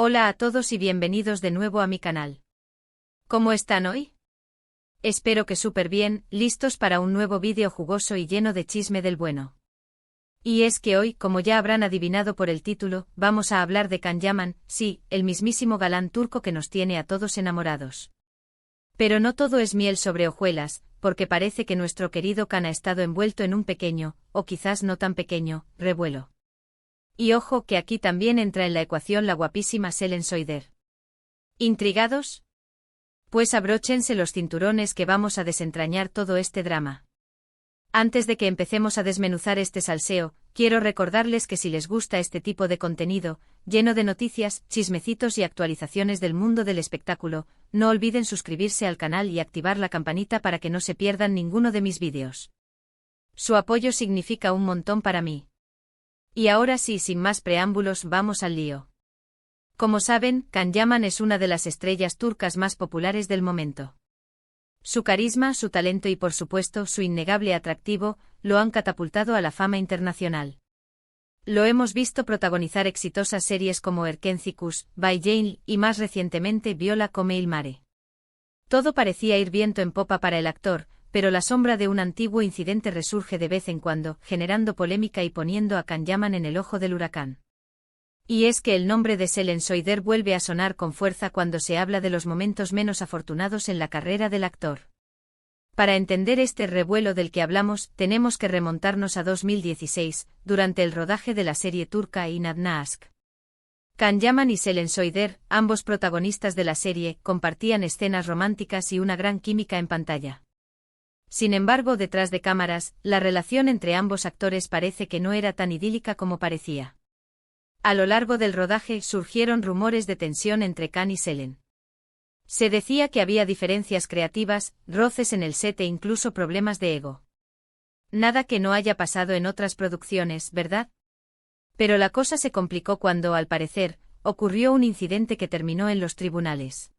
Hola a todos y bienvenidos de nuevo a mi canal. ¿Cómo están hoy? Espero que súper bien, listos para un nuevo vídeo jugoso y lleno de chisme del bueno. Y es que hoy, como ya habrán adivinado por el título, vamos a hablar de Can Yaman, sí, el mismísimo galán turco que nos tiene a todos enamorados. Pero no todo es miel sobre hojuelas, porque parece que nuestro querido Can ha estado envuelto en un pequeño, o quizás no tan pequeño, revuelo. Y ojo que aquí también entra en la ecuación la guapísima Selen Soyder. ¿Intrigados? Pues abróchense los cinturones que vamos a desentrañar todo este drama. Antes de que empecemos a desmenuzar este salseo, quiero recordarles que si les gusta este tipo de contenido, lleno de noticias, chismecitos y actualizaciones del mundo del espectáculo, no olviden suscribirse al canal y activar la campanita para que no se pierdan ninguno de mis vídeos. Su apoyo significa un montón para mí. Y ahora sí, sin más preámbulos, vamos al lío. Como saben, Can Yaman es una de las estrellas turcas más populares del momento. Su carisma, su talento y por supuesto su innegable atractivo, lo han catapultado a la fama internacional. Lo hemos visto protagonizar exitosas series como Erkenci-Kuş, Bay Jane y más recientemente Viola come il mare. Todo parecía ir viento en popa para el actor, pero la sombra de un antiguo incidente resurge de vez en cuando, generando polémica y poniendo a Can Yaman en el ojo del huracán. Y es que el nombre de Selen Soyder vuelve a sonar con fuerza cuando se habla de los momentos menos afortunados en la carrera del actor. Para entender este revuelo del que hablamos, tenemos que remontarnos a 2016, durante el rodaje de la serie turca Inadna Aşk. Can Yaman y Selen Soyder, ambos protagonistas de la serie, compartían escenas románticas y una gran química en pantalla. Sin embargo, detrás de cámaras, la relación entre ambos actores parece que no era tan idílica como parecía. A lo largo del rodaje surgieron rumores de tensión entre Can y Selen. Se decía que había diferencias creativas, roces en el set e incluso problemas de ego. Nada que no haya pasado en otras producciones, ¿verdad? Pero la cosa se complicó cuando, al parecer, ocurrió un incidente que terminó en los tribunales.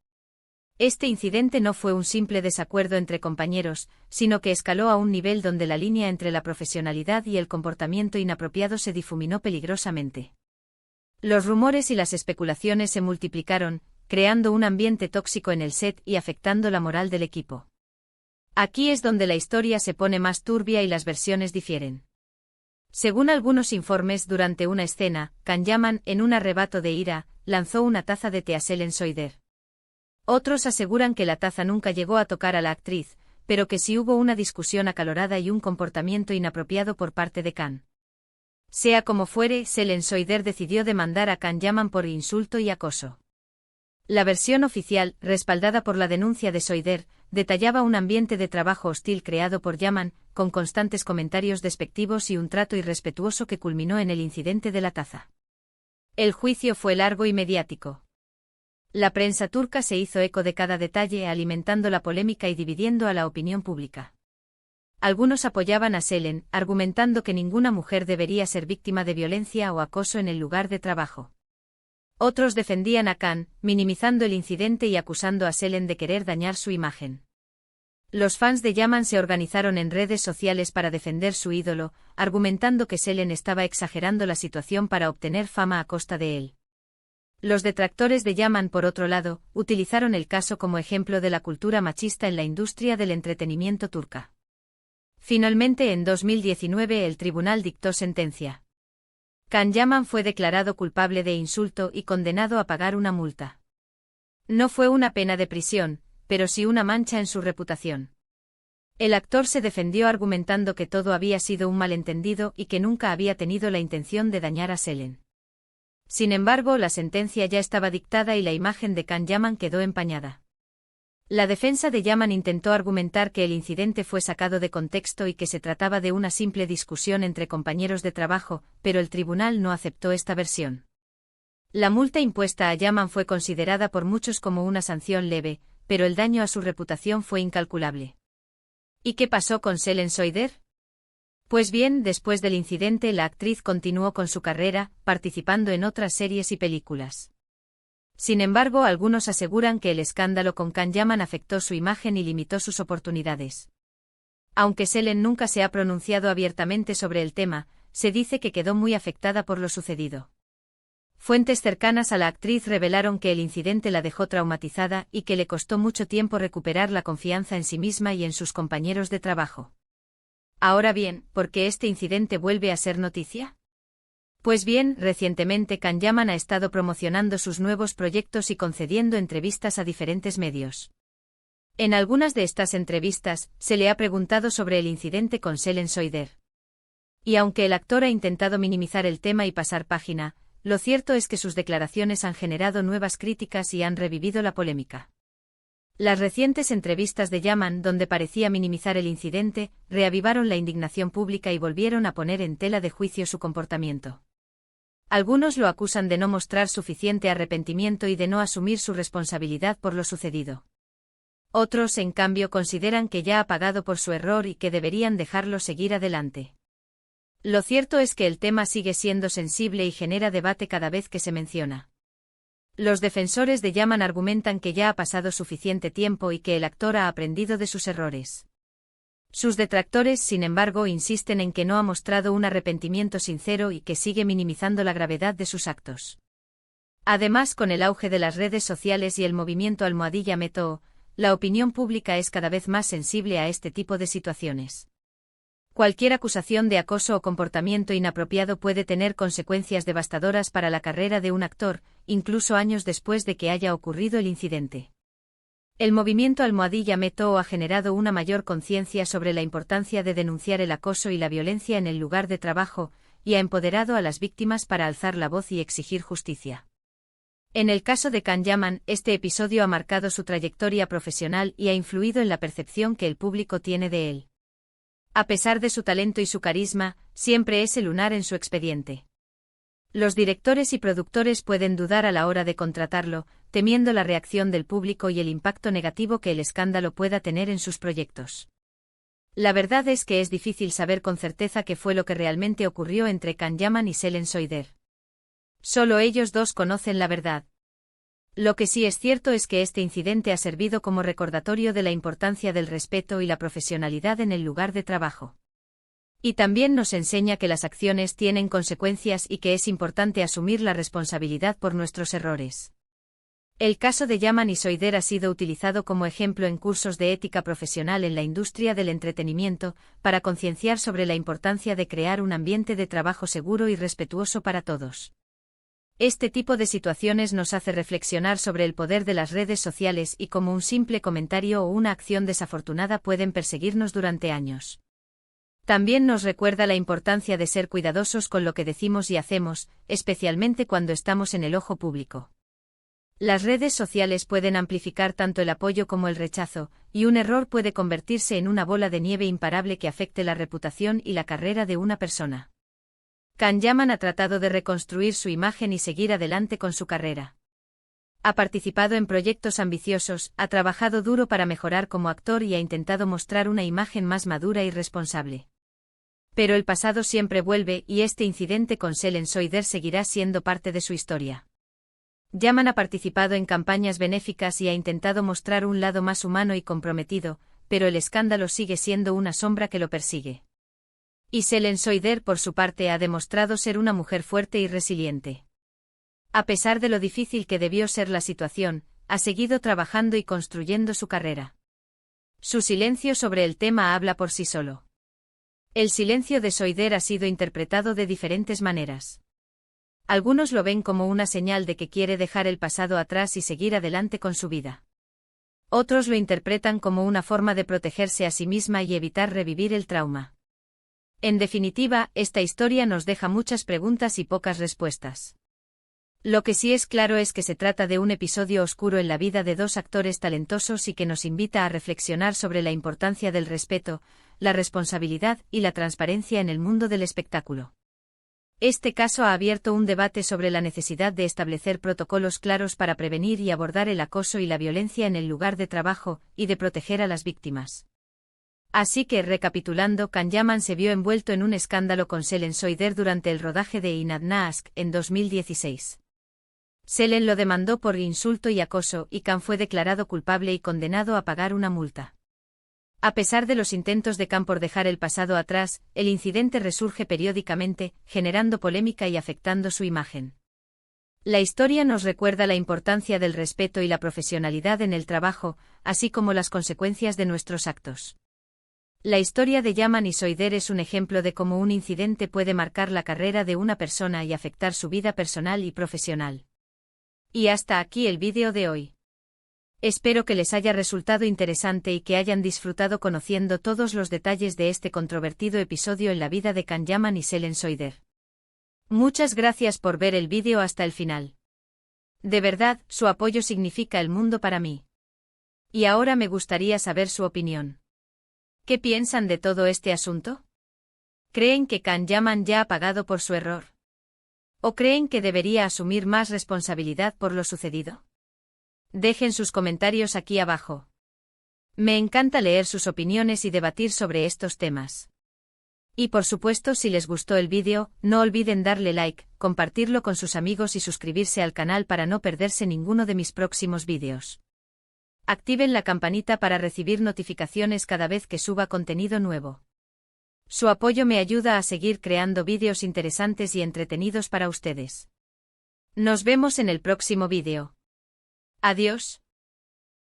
Este incidente no fue un simple desacuerdo entre compañeros, sino que escaló a un nivel donde la línea entre la profesionalidad y el comportamiento inapropiado se difuminó peligrosamente. Los rumores y las especulaciones se multiplicaron, creando un ambiente tóxico en el set y afectando la moral del equipo. Aquí es donde la historia se pone más turbia y las versiones difieren. Según algunos informes, durante una escena, Can Yaman, en un arrebato de ira, lanzó una taza de té a Selen Soyder. Otros aseguran que la taza nunca llegó a tocar a la actriz, pero que sí hubo una discusión acalorada y un comportamiento inapropiado por parte de Can. Sea como fuere, Selen Soyder decidió demandar a Can Yaman por insulto y acoso. La versión oficial, respaldada por la denuncia de Soyder, detallaba un ambiente de trabajo hostil creado por Yaman, con constantes comentarios despectivos y un trato irrespetuoso que culminó en el incidente de la taza. El juicio fue largo y mediático. La prensa turca se hizo eco de cada detalle, alimentando la polémica y dividiendo a la opinión pública. Algunos apoyaban a Selen, argumentando que ninguna mujer debería ser víctima de violencia o acoso en el lugar de trabajo. Otros defendían a Can, minimizando el incidente y acusando a Selen de querer dañar su imagen. Los fans de Yaman se organizaron en redes sociales para defender su ídolo, argumentando que Selen estaba exagerando la situación para obtener fama a costa de él. Los detractores de Yaman, por otro lado, utilizaron el caso como ejemplo de la cultura machista en la industria del entretenimiento turca. Finalmente, en 2019 el tribunal dictó sentencia. Can Yaman fue declarado culpable de insulto y condenado a pagar una multa. No fue una pena de prisión, pero sí una mancha en su reputación. El actor se defendió argumentando que todo había sido un malentendido y que nunca había tenido la intención de dañar a Selen. Sin embargo, la sentencia ya estaba dictada y la imagen de Can Yaman quedó empañada. La defensa de Yaman intentó argumentar que el incidente fue sacado de contexto y que se trataba de una simple discusión entre compañeros de trabajo, pero el tribunal no aceptó esta versión. La multa impuesta a Yaman fue considerada por muchos como una sanción leve, pero el daño a su reputación fue incalculable. ¿Y qué pasó con Selen Soyder? Pues bien, después del incidente la actriz continuó con su carrera, participando en otras series y películas. Sin embargo, algunos aseguran que el escándalo con Can Yaman afectó su imagen y limitó sus oportunidades. Aunque Selen nunca se ha pronunciado abiertamente sobre el tema, se dice que quedó muy afectada por lo sucedido. Fuentes cercanas a la actriz revelaron que el incidente la dejó traumatizada y que le costó mucho tiempo recuperar la confianza en sí misma y en sus compañeros de trabajo. Ahora bien, ¿por qué este incidente vuelve a ser noticia? Pues bien, recientemente Can Yaman ha estado promocionando sus nuevos proyectos y concediendo entrevistas a diferentes medios. En algunas de estas entrevistas, se le ha preguntado sobre el incidente con Selen Soider. Y aunque el actor ha intentado minimizar el tema y pasar página, lo cierto es que sus declaraciones han generado nuevas críticas y han revivido la polémica. Las recientes entrevistas de Yaman, donde parecía minimizar el incidente, reavivaron la indignación pública y volvieron a poner en tela de juicio su comportamiento. Algunos lo acusan de no mostrar suficiente arrepentimiento y de no asumir su responsabilidad por lo sucedido. Otros, en cambio, consideran que ya ha pagado por su error y que deberían dejarlo seguir adelante. Lo cierto es que el tema sigue siendo sensible y genera debate cada vez que se menciona. Los defensores de Yaman argumentan que ya ha pasado suficiente tiempo y que el actor ha aprendido de sus errores. Sus detractores, sin embargo, insisten en que no ha mostrado un arrepentimiento sincero y que sigue minimizando la gravedad de sus actos. Además, con el auge de las redes sociales y el movimiento almohadilla MeToo, la opinión pública es cada vez más sensible a este tipo de situaciones. Cualquier acusación de acoso o comportamiento inapropiado puede tener consecuencias devastadoras para la carrera de un actor, incluso años después de que haya ocurrido el incidente. El movimiento almohadilla MeToo ha generado una mayor conciencia sobre la importancia de denunciar el acoso y la violencia en el lugar de trabajo, y ha empoderado a las víctimas para alzar la voz y exigir justicia. En el caso de Can Yaman, este episodio ha marcado su trayectoria profesional y ha influido en la percepción que el público tiene de él. A pesar de su talento y su carisma, siempre es el lunar en su expediente. Los directores y productores pueden dudar a la hora de contratarlo, temiendo la reacción del público y el impacto negativo que el escándalo pueda tener en sus proyectos. La verdad es que es difícil saber con certeza qué fue lo que realmente ocurrió entre Can Yaman y Selen Soider. Solo ellos dos conocen la verdad. Lo que sí es cierto es que este incidente ha servido como recordatorio de la importancia del respeto y la profesionalidad en el lugar de trabajo. Y también nos enseña que las acciones tienen consecuencias y que es importante asumir la responsabilidad por nuestros errores. El caso de Yaman y Soider ha sido utilizado como ejemplo en cursos de ética profesional en la industria del entretenimiento, para concienciar sobre la importancia de crear un ambiente de trabajo seguro y respetuoso para todos. Este tipo de situaciones nos hace reflexionar sobre el poder de las redes sociales y cómo un simple comentario o una acción desafortunada pueden perseguirnos durante años. También nos recuerda la importancia de ser cuidadosos con lo que decimos y hacemos, especialmente cuando estamos en el ojo público. Las redes sociales pueden amplificar tanto el apoyo como el rechazo, y un error puede convertirse en una bola de nieve imparable que afecte la reputación y la carrera de una persona. Can Yaman ha tratado de reconstruir su imagen y seguir adelante con su carrera. Ha participado en proyectos ambiciosos, ha trabajado duro para mejorar como actor y ha intentado mostrar una imagen más madura y responsable. Pero el pasado siempre vuelve y este incidente con Selen Soider seguirá siendo parte de su historia. Yaman ha participado en campañas benéficas y ha intentado mostrar un lado más humano y comprometido, pero el escándalo sigue siendo una sombra que lo persigue. Y Selen Soider, por su parte, ha demostrado ser una mujer fuerte y resiliente. A pesar de lo difícil que debió ser la situación, ha seguido trabajando y construyendo su carrera. Su silencio sobre el tema habla por sí solo. El silencio de Soider ha sido interpretado de diferentes maneras. Algunos lo ven como una señal de que quiere dejar el pasado atrás y seguir adelante con su vida. Otros lo interpretan como una forma de protegerse a sí misma y evitar revivir el trauma. En definitiva, esta historia nos deja muchas preguntas y pocas respuestas. Lo que sí es claro es que se trata de un episodio oscuro en la vida de dos actores talentosos y que nos invita a reflexionar sobre la importancia del respeto, la responsabilidad y la transparencia en el mundo del espectáculo. Este caso ha abierto un debate sobre la necesidad de establecer protocolos claros para prevenir y abordar el acoso y la violencia en el lugar de trabajo, y de proteger a las víctimas. Así que, recapitulando, Can Yaman se vio envuelto en un escándalo con Selen Soider durante el rodaje de Inad Naask en 2016. Selen lo demandó por insulto y acoso y Can fue declarado culpable y condenado a pagar una multa. A pesar de los intentos de Can por dejar el pasado atrás, el incidente resurge periódicamente, generando polémica y afectando su imagen. La historia nos recuerda la importancia del respeto y la profesionalidad en el trabajo, así como las consecuencias de nuestros actos. La historia de Yaman y Soider es un ejemplo de cómo un incidente puede marcar la carrera de una persona y afectar su vida personal y profesional. Y hasta aquí el vídeo de hoy. Espero que les haya resultado interesante y que hayan disfrutado conociendo todos los detalles de este controvertido episodio en la vida de Can Yaman y Selen Soider. Muchas gracias por ver el vídeo hasta el final. De verdad, su apoyo significa el mundo para mí. Y ahora me gustaría saber su opinión. ¿Qué piensan de todo este asunto? ¿Creen que Can Yaman ya ha pagado por su error? ¿O creen que debería asumir más responsabilidad por lo sucedido? Dejen sus comentarios aquí abajo. Me encanta leer sus opiniones y debatir sobre estos temas. Y por supuesto, si les gustó el vídeo, no olviden darle like, compartirlo con sus amigos y suscribirse al canal para no perderse ninguno de mis próximos vídeos. Activen la campanita para recibir notificaciones cada vez que suba contenido nuevo. Su apoyo me ayuda a seguir creando vídeos interesantes y entretenidos para ustedes. Nos vemos en el próximo vídeo. Adiós.